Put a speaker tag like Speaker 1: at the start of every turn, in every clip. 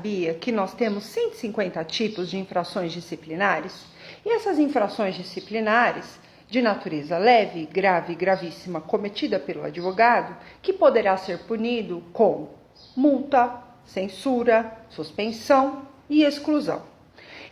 Speaker 1: sabia que nós temos 150 tipos de infrações disciplinares? E essas infrações disciplinares, de natureza leve, grave e gravíssima, cometida pelo advogado, que poderá ser punido com multa, censura, suspensão e exclusão.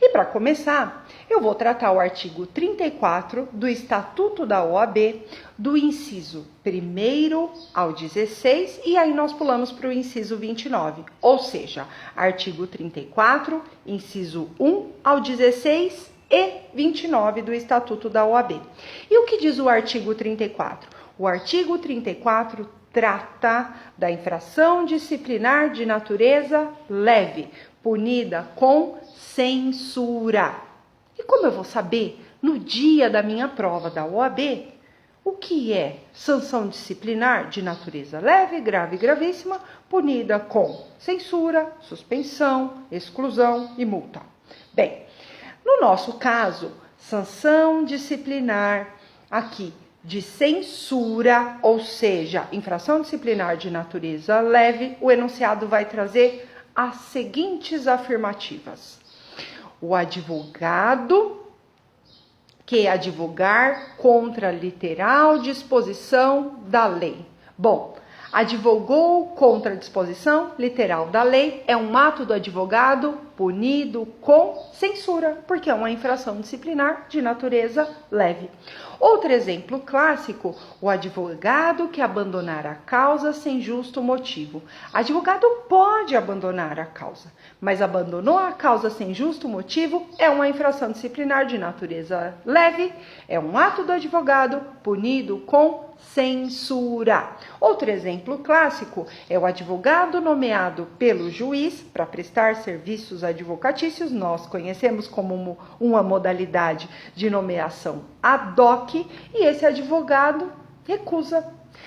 Speaker 1: E para começar, eu vou tratar o artigo 34 do Estatuto da OAB, do inciso 1º ao 16, e aí nós pulamos para o inciso 29, ou seja, artigo 34, inciso 1 ao 16 e 29 do Estatuto da OAB. E o que diz o artigo 34? O artigo 34 trata da infração disciplinar de natureza leve, punida com censura. E como eu vou saber, no dia da minha prova da OAB, o que é sanção disciplinar de natureza leve, grave e gravíssima, punida com censura, suspensão, exclusão e multa? Bem, no nosso caso, sanção disciplinar aqui de censura, ou seja, infração disciplinar de natureza leve, o enunciado vai trazer as seguintes afirmativas. O advogado que advogar contra a literal disposição da lei. Bom, advogou contra a disposição literal da lei é um ato do advogado punido com censura, porque é uma infração disciplinar de natureza leve. Outro exemplo clássico, o advogado que abandonar a causa sem justo motivo. Advogado pode abandonar a causa, mas abandonou a causa sem justo motivo é uma infração disciplinar de natureza leve, é um ato do advogado punido com censura. Outro exemplo clássico é o advogado nomeado pelo juiz para prestar serviços advocatícios, nós conhecemos como uma modalidade de nomeação ad hoc, e esse advogado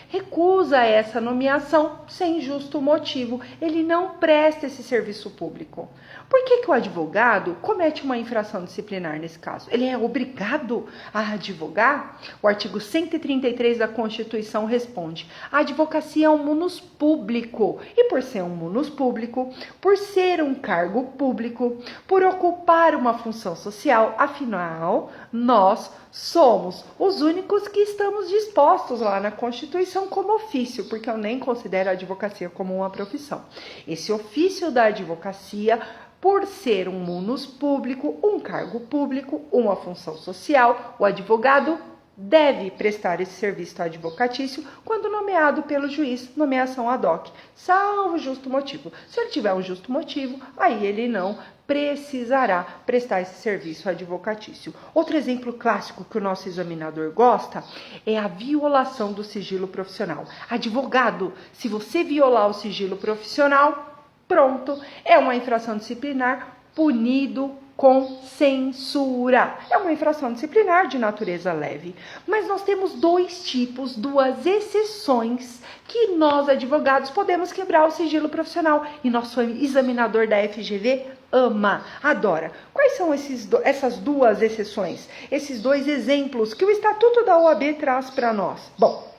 Speaker 1: recusa essa nomeação sem justo motivo, ele não presta esse serviço público. Por que o advogado comete uma infração disciplinar nesse caso? Ele é obrigado a advogar? O artigo 133 da Constituição responde: a advocacia é um munus público, e por ser um munus público, por ser um cargo público, por ocupar uma função social, afinal, nós somos os únicos que estamos dispostos lá na Constituição como ofício, porque eu nem considero a advocacia como uma profissão. Esse ofício da advocacia, por ser um munus público, um cargo público, uma função social, o advogado deve prestar esse serviço advocatício quando nomeado pelo juiz, nomeação ad hoc, salvo justo motivo. Se ele tiver um justo motivo, aí ele não precisará prestar esse serviço advocatício. Outro exemplo clássico que o nosso examinador gosta é a violação do sigilo profissional. Advogado, se você violar o sigilo profissional, pronto, é uma infração disciplinar punido com censura. É uma infração disciplinar de natureza leve. Mas nós temos dois tipos, duas exceções que nós, advogados, podemos quebrar o sigilo profissional. E nosso examinador da FGV ama, adora. Quais são essas duas exceções? Esses dois exemplos que o Estatuto da OAB traz para nós. Bom,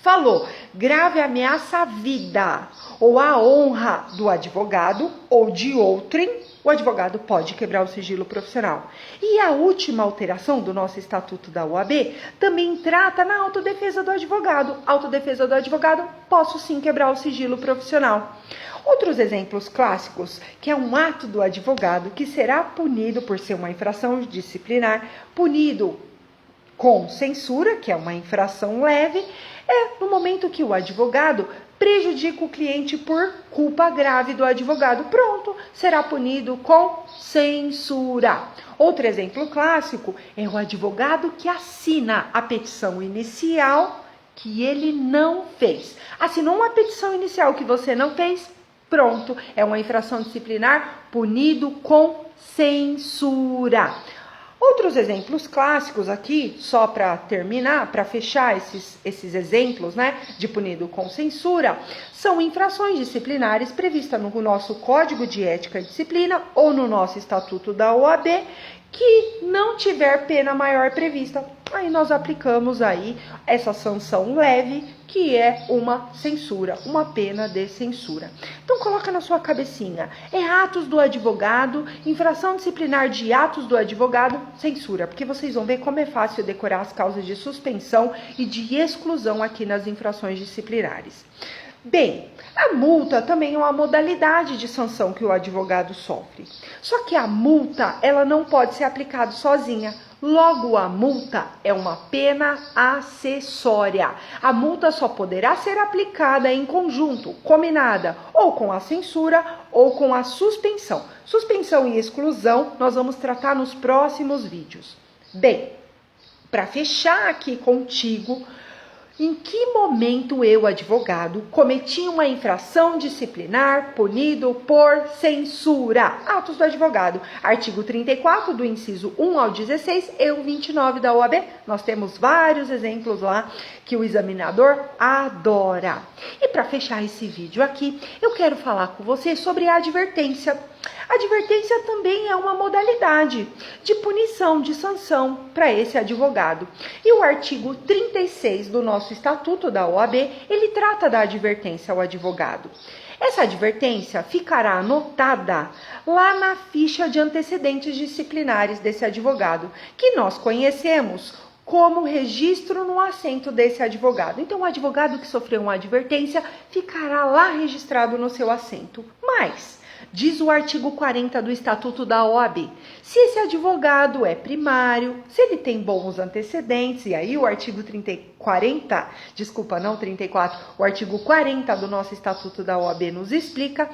Speaker 1: falou grave ameaça à vida ou à honra do advogado ou de outrem, o advogado pode quebrar o sigilo profissional. E a última alteração do nosso Estatuto da OAB também trata na autodefesa do advogado. Autodefesa do advogado, posso sim quebrar o sigilo profissional. Outros exemplos clássicos, que é um ato do advogado que será punido por ser uma infração disciplinar, punido com censura, que é uma infração leve, é no momento que o advogado prejudica o cliente por culpa grave do advogado. Pronto, será punido com censura. Outro exemplo clássico é o advogado que assina a petição inicial que ele não fez. Assinou uma petição inicial que você não fez, pronto, é uma infração disciplinar punido com censura. Outros exemplos clássicos aqui, só para terminar, para fechar esses exemplos, né, de punido com censura, são infrações disciplinares previstas no nosso Código de Ética e Disciplina ou no nosso Estatuto da OAB, que não tiver pena maior prevista. Aí nós aplicamos aí essa sanção leve, que é uma censura, uma pena de censura. Então, Então coloca na sua cabecinha. É atos do advogado, infração disciplinar de atos do advogado, censura. Porque vocês vão ver como é fácil decorar as causas de suspensão e de exclusão aqui nas infrações disciplinares. Bem, a multa também é uma modalidade de sanção que o advogado sofre. Só que a multa, ela não pode ser aplicada sozinha. Logo, a multa é uma pena acessória. A multa só poderá ser aplicada em conjunto, combinada, ou com a censura ou com a suspensão. Suspensão e exclusão nós vamos tratar nos próximos vídeos. Bem, para fechar aqui contigo, em que momento eu, advogado, cometi uma infração disciplinar punido por censura? Atos do advogado. Artigo 34, do inciso 1 ao 16 e o 29 da OAB. Nós temos vários exemplos lá que o examinador adora. E para fechar esse vídeo aqui, eu quero falar com você sobre a advertência. A advertência também é uma modalidade de punição, de sanção para esse advogado. E o artigo 36 do nosso Estatuto da OAB, ele trata da advertência ao advogado. Essa advertência ficará anotada lá na ficha de antecedentes disciplinares desse advogado, que nós conhecemos como registro no assento desse advogado. Então, o advogado que sofreu uma advertência ficará lá registrado no seu assento. Mas diz o artigo 40 do Estatuto da OAB, se esse advogado é primário, se ele tem bons antecedentes, e aí o artigo 34, o artigo 40 do nosso Estatuto da OAB nos explica,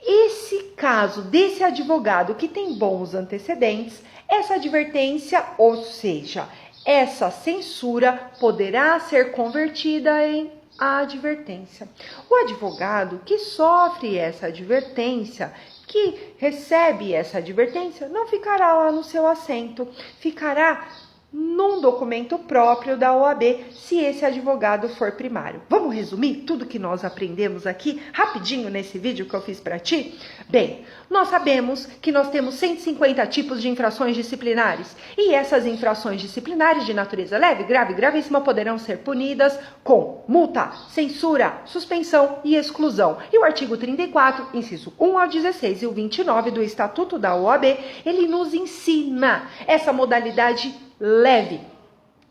Speaker 1: esse caso desse advogado que tem bons antecedentes, essa advertência, ou seja, essa censura poderá ser convertida em a advertência. O advogado que sofre essa advertência, que recebe essa advertência, não ficará lá no seu assento, ficará num documento próprio da OAB, se esse advogado for primário. Vamos resumir tudo que nós aprendemos aqui, rapidinho, nesse vídeo que eu fiz para ti? Bem, nós sabemos que nós temos 150 tipos de infrações disciplinares, e essas infrações disciplinares de natureza leve, grave e gravíssima poderão ser punidas com multa, censura, suspensão e exclusão. E o artigo 34, inciso 1 ao 16 e o 29 do Estatuto da OAB, ele nos ensina essa modalidade leve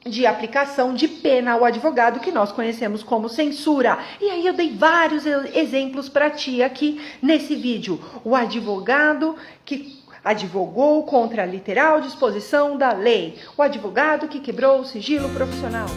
Speaker 1: de aplicação de pena ao advogado, que nós conhecemos como censura. E aí eu dei vários exemplos para ti aqui nesse vídeo. O advogado que advogou contra a literal disposição da lei. O advogado que quebrou o sigilo profissional.